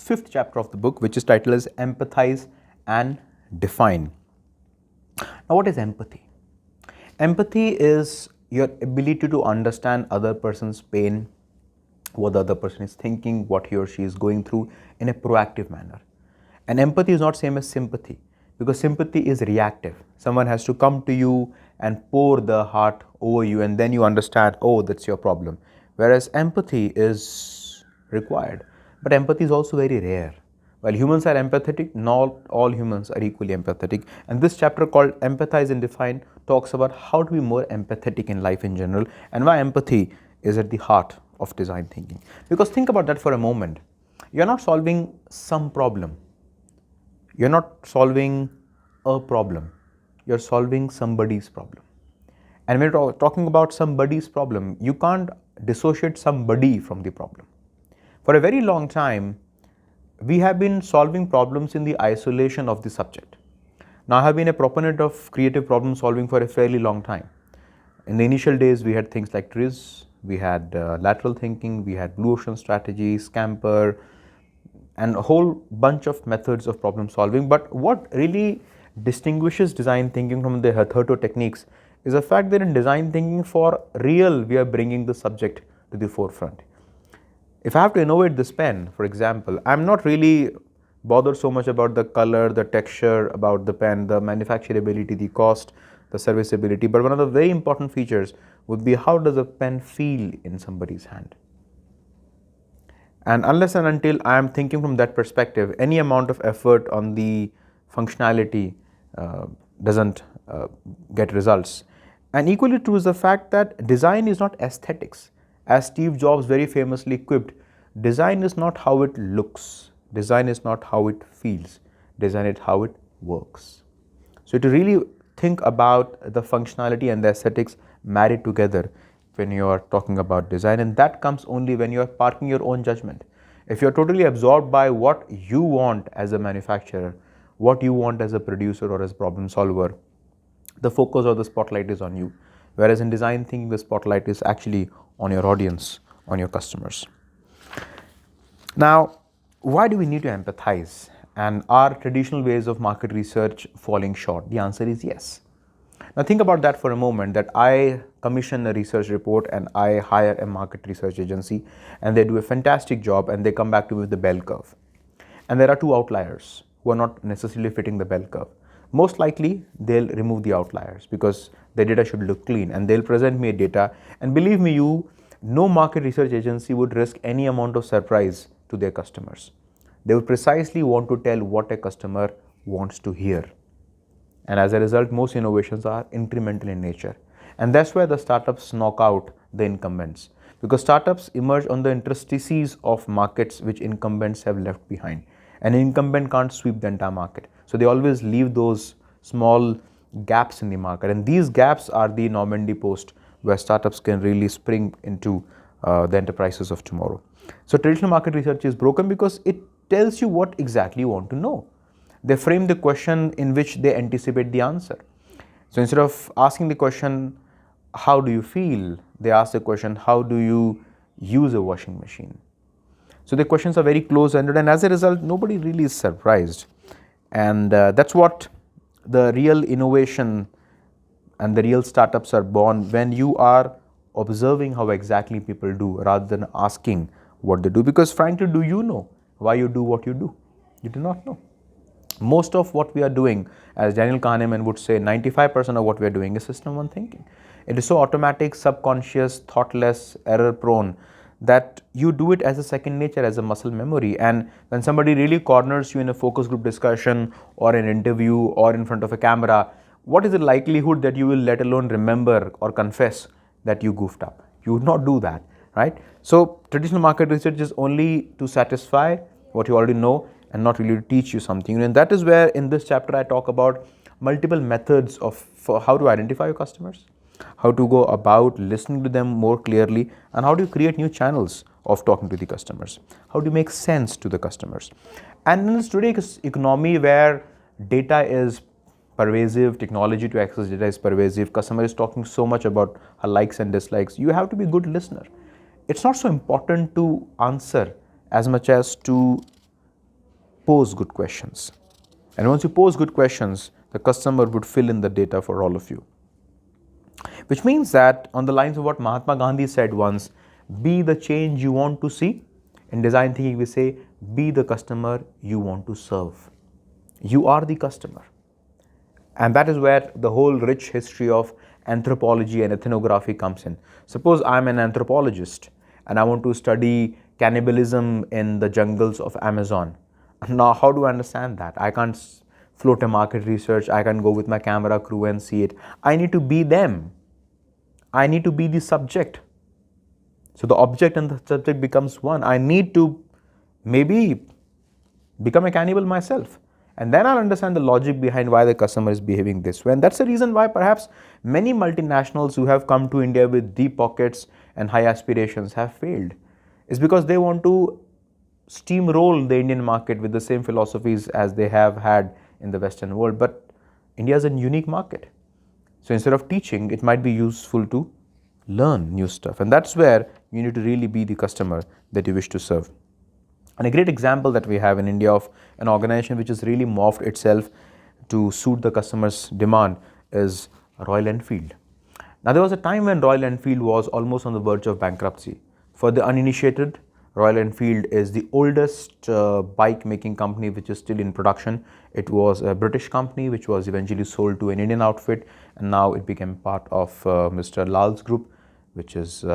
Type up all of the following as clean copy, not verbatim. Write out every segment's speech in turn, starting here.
fifth chapter of the book, which is titled as Empathize and Define. Now, what is empathy? Empathy is your ability to understand other person's pain, what the other person is thinking, what he or she is going through in a proactive manner. And empathy is not same as sympathy, because sympathy is reactive. Someone has to come to you and pour the heart over you, and then you understand, oh, that's your problem. Whereas empathy is required. But empathy is also very rare. While humans are empathetic, not all humans are equally empathetic. And this chapter called Empathize and Define talks about how to be more empathetic in life in general, and why empathy is at the heart of design thinking. Because think about that for a moment. You're not solving some problem. You're not solving a problem. You're solving somebody's problem. And when you're talking about somebody's problem, you can't dissociate somebody from the problem. For a very long time, we have been solving problems in the isolation of the subject. Now, I have been a proponent of creative problem solving for a fairly long time. In the initial days, we had things like TRIZ, we had lateral thinking, we had blue ocean strategy, Scamper, and a whole bunch of methods of problem solving. But what really distinguishes design thinking from the hitherto techniques is the fact that in design thinking for real, we are bringing the subject to the forefront. If I have to innovate this pen, for example, I'm not really bothered so much about the color, the texture, about the pen, the manufacturability, the cost, the serviceability. But one of the very important features would be, how does a pen feel in somebody's hand? And unless and until I am thinking from that perspective, any amount of effort on the functionality doesn't get results. And equally true is the fact that design is not aesthetics. As Steve Jobs very famously quipped, design is not how it looks, design is not how it feels, design is how it works. So to really think about the functionality and the aesthetics married together when you are talking about design, and that comes only when you are parking your own judgment. If you are totally absorbed by what you want as a manufacturer, what you want as a producer or as a problem solver, the focus or the spotlight is on you. Whereas in design thinking, the spotlight is actually on your audience, on your customers. Now, why do we need to empathize? And are traditional ways of market research falling short? The answer is yes. Now think about that for a moment, that I commission a research report and I hire a market research agency, and they do a fantastic job and they come back to me with the bell curve. And there are two outliers who are not necessarily fitting the bell curve. Most likely they'll remove the outliers because the data should look clean, and they'll present me a data, and believe me, no market research agency would risk any amount of surprise to their customers. They would precisely want to tell what a customer wants to hear. And as a result, most innovations are incremental in nature. And that's why the startups knock out the incumbents, because startups emerge on the interstices of markets which incumbents have left behind. An incumbent can't sweep the entire market. So they always leave those small gaps in the market. And these gaps are the Normandy post where startups can really spring into the enterprises of tomorrow. So traditional market research is broken because it tells you what exactly you want to know. They frame the question in which they anticipate the answer. So instead of asking the question, how do you feel? They ask the question, how do you use a washing machine? So the questions are very close-ended, and as a result, nobody really is surprised. And that's what the real innovation and the real startups are born, when you are observing how exactly people do rather than asking what they do. Because frankly, do you know why you do what you do? You do not know. Most of what we are doing, as Daniel Kahneman would say, 95% of what we are doing is system one thinking. It is so automatic, subconscious, thoughtless, error prone, that you do it as a second nature, as a muscle memory. And when somebody really corners you in a focus group discussion or an interview or in front of a camera, what is the likelihood that you will let alone remember or confess that you goofed up? You would not do that, right? So traditional market research is only to satisfy what you already know and not really to teach you something. And that is where in this chapter I talk about multiple methods for how to identify your customers, how to go about listening to them more clearly, and how do you create new channels of talking to the customers, how do you make sense to the customers. And in this today's economy where data is pervasive, technology to access data is pervasive, customer is talking so much about her likes and dislikes, you have to be a good listener. It's not so important to answer as much as to pose good questions. And once you pose good questions, the customer would fill in the data for all of you. Which means that, on the lines of what Mahatma Gandhi said once, be the change you want to see. In design thinking, we say, be the customer you want to serve. You are the customer. And that is where the whole rich history of anthropology and ethnography comes in. Suppose I'm an anthropologist and I want to study cannibalism in the jungles of Amazon. Now, how do I understand that? I can't float a market research. I can go with my camera crew and see it. I need to be them. I need to be the subject. So the object and the subject becomes one. I need to maybe become a cannibal myself. And then I'll understand the logic behind why the customer is behaving this way. And that's the reason why perhaps many multinationals who have come to India with deep pockets and high aspirations have failed. It's because they want to steamroll the Indian market with the same philosophies as they have had in the Western world. But India is a unique market. So instead of teaching, it might be useful to learn new stuff. And that's where you need to really be the customer that you wish to serve. And a great example that we have in India of an organization which has really morphed itself to suit the customer's demand is Royal Enfield. Now, there was a time when Royal Enfield was almost on the verge of bankruptcy. For the uninitiated, Royal Enfield is the oldest bike making company which is still in production. It was a British company which was eventually sold to an Indian outfit, and now it became part of Mr. Lal's group, which is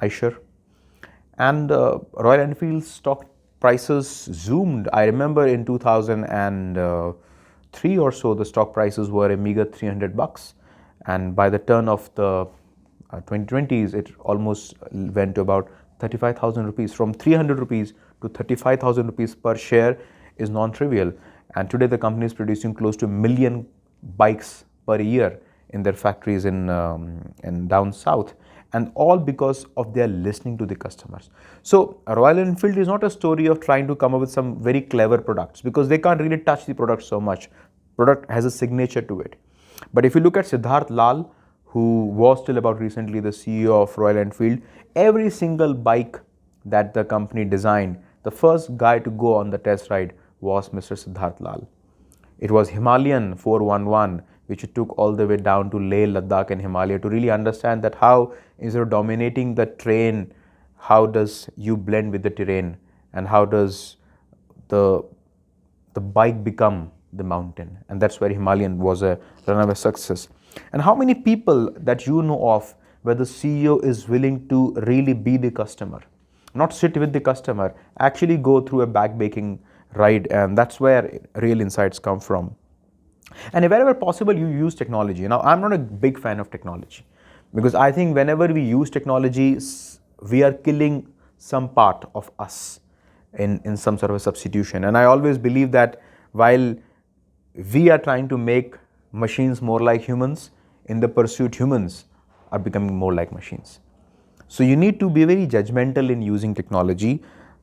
Eicher. And Royal Enfield's stock prices zoomed. I remember in 2003 or so, the stock prices were a meager $300. And by the turn of the 2020s, it almost went to about 35,000 rupees. From 300 rupees to 35,000 rupees per share is non-trivial. And today the company is producing close to 1 million bikes per year in their factories in down south. And all because of their listening to the customers. So Royal Enfield is not a story of trying to come up with some very clever products, because they can't really touch the product so much. Product has a signature to it. But if you look at Siddharth Lal, who was till about recently the CEO of Royal Enfield, every single bike that the company designed, the first guy to go on the test ride was Mr. Siddharth Lal. It was Himalayan 411, which it took all the way down to Leh, Ladakh and Himalaya to really understand that how, instead of dominating the train, how does you blend with the terrain, and how does the bike become the mountain. And that's where Himalayan was a runaway success. And how many people that you know of where the CEO is willing to really be the customer, not sit with the customer, actually go through a back-baking ride, and that's where real insights come from. And wherever possible, you use technology. Now, I'm not a big fan of technology, because I think whenever we use technology, we are killing some part of us in some sort of a substitution. And I always believe that while we are trying to make machines more like humans, in the pursuit, humans are becoming more like machines. So you need to be very judgmental in using technology.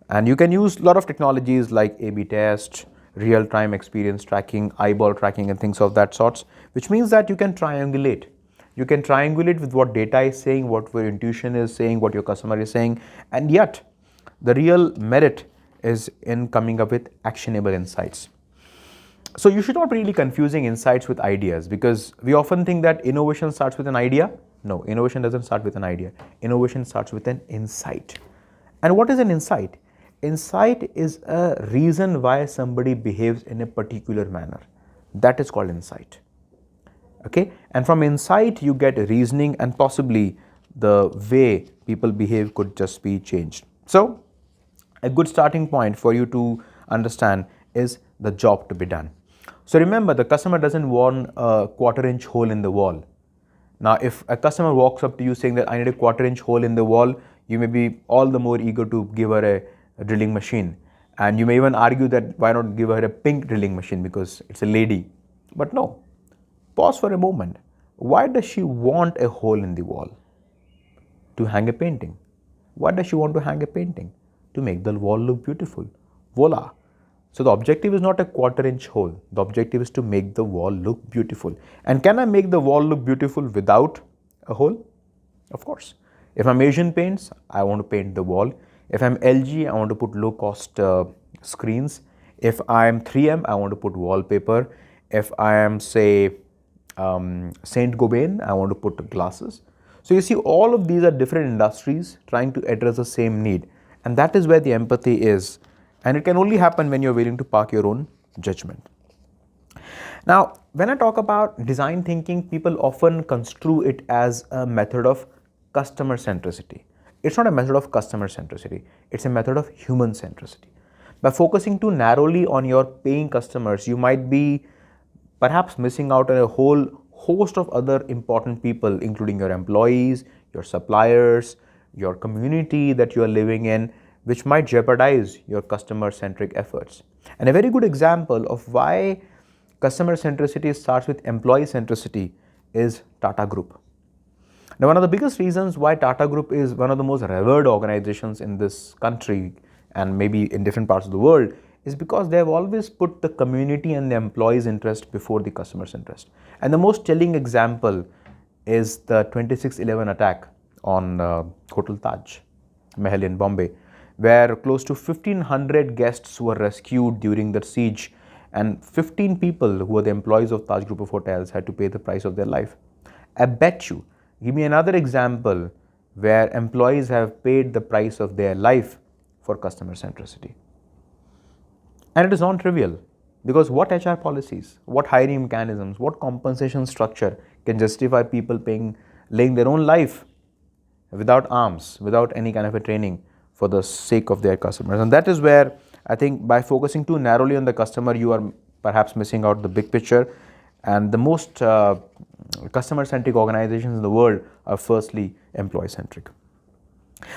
And you can use a lot of technologies like A/B test, real-time experience tracking, eyeball tracking and things of that sorts, which means that you can triangulate. You can triangulate with what data is saying, what your intuition is saying, what your customer is saying, and yet the real merit is in coming up with actionable insights. So you should not be really confusing insights with ideas, because we often think that innovation starts with an idea. No, innovation doesn't start with an idea. Innovation starts with an insight. And what is an insight? Insight is a reason why somebody behaves in a particular manner. That is called insight. Okay? And from insight, you get reasoning, and possibly the way people behave could just be changed. So, a good starting point for you to understand is the job to be done. So remember, the customer doesn't want a quarter-inch hole in the wall. Now, if a customer walks up to you saying that I need a quarter-inch hole in the wall, you may be all the more eager to give her a drilling machine. And you may even argue that why not give her a pink drilling machine because it's a lady. But no, pause for a moment. Why does she want a hole in the wall? To hang a painting. Why does she want to hang a painting? To make the wall look beautiful. Voila. So the objective is not a quarter-inch hole. The objective is to make the wall look beautiful. And can I make the wall look beautiful without a hole? Of course. If I'm Asian Paints, I want to paint the wall. If I'm LG, I want to put low-cost screens. If I'm 3M, I want to put wallpaper. If I am, say, Saint Gobain, I want to put glasses. So you see, all of these are different industries trying to address the same need. And that is where the empathy is. And it can only happen when you're willing to park your own judgment. Now, when I talk about design thinking, people often construe it as a method of customer centricity. It's not a method of customer centricity, it's a method of human centricity. By focusing too narrowly on your paying customers, you might be perhaps missing out on a whole host of other important people, including your employees, your suppliers, your community that you are living in, which might jeopardize your customer centric efforts. And a very good example of why customer centricity starts with employee centricity is Tata Group. Now, one of the biggest reasons why Tata Group is one of the most revered organizations in this country and maybe in different parts of the world is because they have always put the community and the employees' interest before the customer's interest. And the most telling example is the 26/11 attack on Hotel Taj Mahal in Bombay, where close to 1,500 guests were rescued during the siege, and 15 people who were the employees of Taj Group of Hotels had to pay the price of their life. I bet you, give me another example where employees have paid the price of their life for customer centricity. And it is non-trivial, because what HR policies, what hiring mechanisms, what compensation structure can justify people laying their own life without arms, without any kind of a training for the sake of their customers? And that is where I think by focusing too narrowly on the customer, you are perhaps missing out the big picture. And the most customer-centric organizations in the world are firstly employee-centric.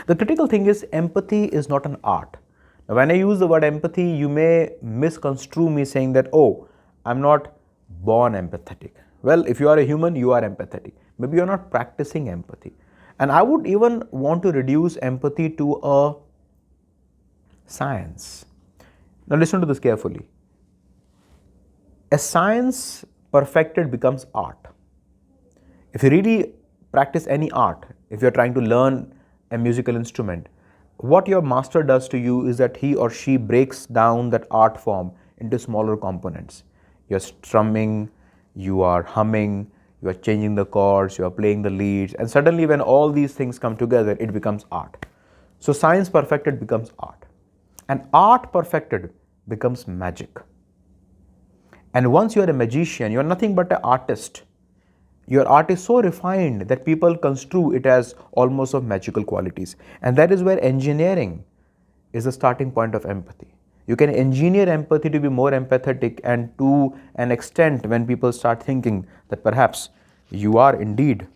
The critical thing is empathy is not an art. Now, when I use the word empathy, you may misconstrue me saying that, oh, I'm not born empathetic. Well, if you are a human, you are empathetic. Maybe you're not practicing empathy. And I would even want to reduce empathy to a science. Now, listen to this carefully. A science perfected becomes art. If you really practice any art, if you're trying to learn a musical instrument, what your master does to you is that he or she breaks down that art form into smaller components. You're strumming, you are humming, you are changing the chords, you are playing the leads, and suddenly when all these things come together, it becomes art. So science perfected becomes art, and art perfected becomes magic. And once you are a magician, you are nothing but an artist. Your art is so refined that people construe it as almost of magical qualities. And that is where engineering is the starting point of empathy. You can engineer empathy to be more empathetic, and to an extent when people start thinking that perhaps you are indeed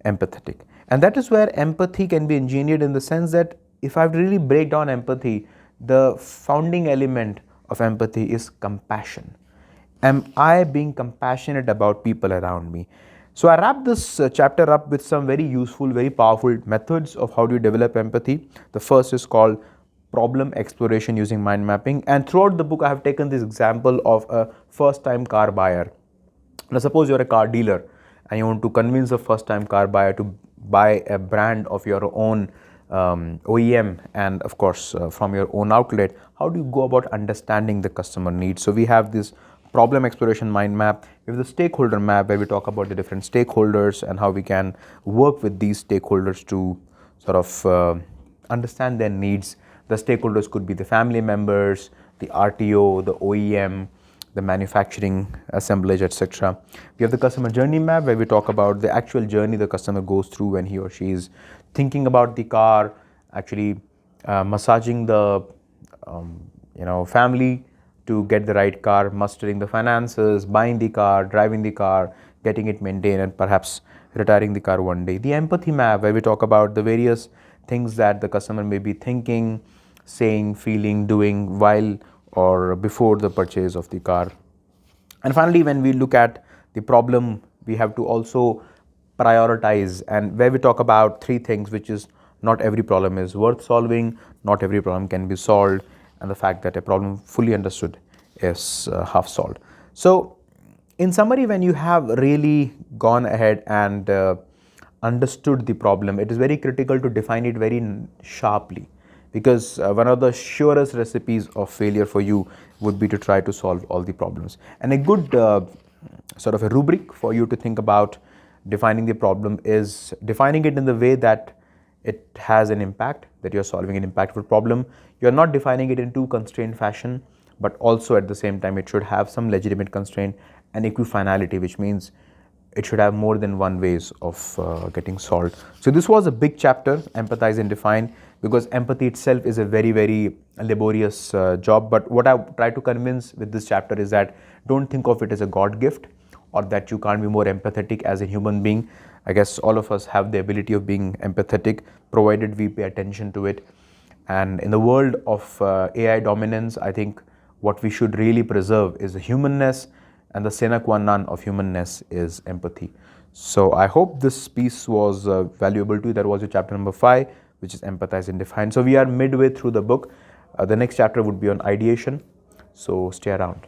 empathetic. And that is where empathy can be engineered in the sense that if I really break down empathy, the founding element of empathy is compassion. Am I being compassionate about people around me? So I wrap this chapter up with some very useful, very powerful methods of how do you develop empathy. The first is called problem exploration using mind mapping. And throughout the book, I have taken this example of a first-time car buyer. Now, suppose you're a car dealer and you want to convince a first-time car buyer to buy a brand of your own OEM, and of course from your own outlet. How do you go about understanding the customer needs? So we have this problem exploration mind map. We have the stakeholder map, where we talk about the different stakeholders and how we can work with these stakeholders to sort of understand their needs. The stakeholders could be the family members, the RTO, the OEM, the manufacturing assemblage, etc. We have the customer journey map, where we talk about the actual journey the customer goes through when he or she is thinking about the car, actually massaging the family to get the right car, mustering the finances, buying the car, driving the car, getting it maintained, and perhaps retiring the car one day. The empathy map, where we talk about the various things that the customer may be thinking, saying, feeling, doing while or before the purchase of the car. And finally, when we look at the problem, we have to also prioritize, and where we talk about three things, which is not every problem is worth solving, not every problem can be solved, and the fact that a problem fully understood is half solved. So in summary, when you have really gone ahead and understood the problem, it is very critical to define it very sharply. because one of the surest recipes of failure for you would be to try to solve all the problems. And a good sort of a rubric for you to think about defining the problem is defining it in the way that it has an impact, that you're solving an impactful problem. You're not defining it in too constrained fashion, but also at the same time it should have some legitimate constraint and equifinality, which means it should have more than one ways of getting solved. So this was a big chapter, Empathize and Define, because empathy itself is a very, very laborious job. But what I try to convince with this chapter is that don't think of it as a God gift or that you can't be more empathetic as a human being. I guess all of us have the ability of being empathetic, provided we pay attention to it. And in the world of AI dominance, I think what we should really preserve is the humanness, and the sine qua non of humanness is empathy. So I hope this piece was valuable to you. That was your chapter number 5, which is Empathize and Define. So we are midway through the book. The next chapter would be on ideation. So stay around.